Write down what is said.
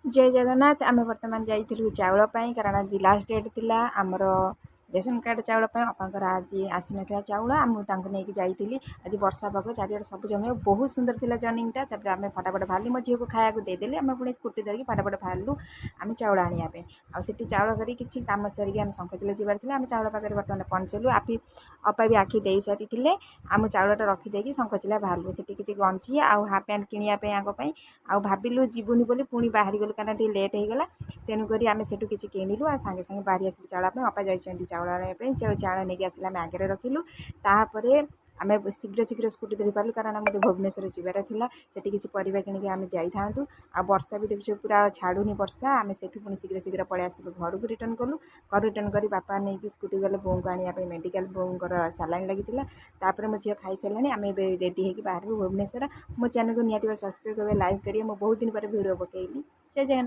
जय जगन्नाथ आम बर्तमान जाइलु चाउल कारण आज लास्ट डेट थिला आमर रेशन कार्ड चाउल बापांकर आज आसी ना चाउल आमुक जाइली आज वर्षा पाग चारिड़े सब जमी बहुत सुंदर थिला जर्निंगटा तापर आम फटाफट बाहर मो झील को खाया देदेली आम पुणी स्कूटी धरिकी फटाफट बाहरलु आम चाउल आने आठी चाउल करी किसी कम सरिक आम शंखचिल जबार आम चाउल पाखे बर्तमान पहुँचलु अपा भी आखि दे सारी आम चाउलटा रखिदेकी शंखचिला बाहरलु से किसी गंजी आउ हाफ पैंट किनापी आ भाविलु जीवनी बोली पुणी बाहरी गलु कारण टे लेट हो गला तेणुक आम से किसी किणिलु आ सागे सागे बाहरी आसलु चाउल अपा जाइए चाउल आने चाउल नहीं आसला आम आगे रखिलु तापर आम शीघ्र शीघ्र स्कूटी धरी पार्लु कारण मत भुवनेश्वर जबार था से किसी परिवा किणिक आम जाता आ वर्षा भी देखिए पूरा छाड़ूनी वर्षा आम से पुणी शीघ्र शीघ्र पलि आसलु घर को रिटर्न कलु घर रिटर्न कर बापा नहीं स्कूटी गले बों को आने मेडिकल बोंर सालाइन लगी तापर मो झील खाई सारे आम रेडी होगी बाहर भुवनेश्वर मो चैनल को निहाती सब्सक्राइब करेंगे लाइक करेंगे बहुत दिन पर वीडियो पकेली जय जगन्नाथ।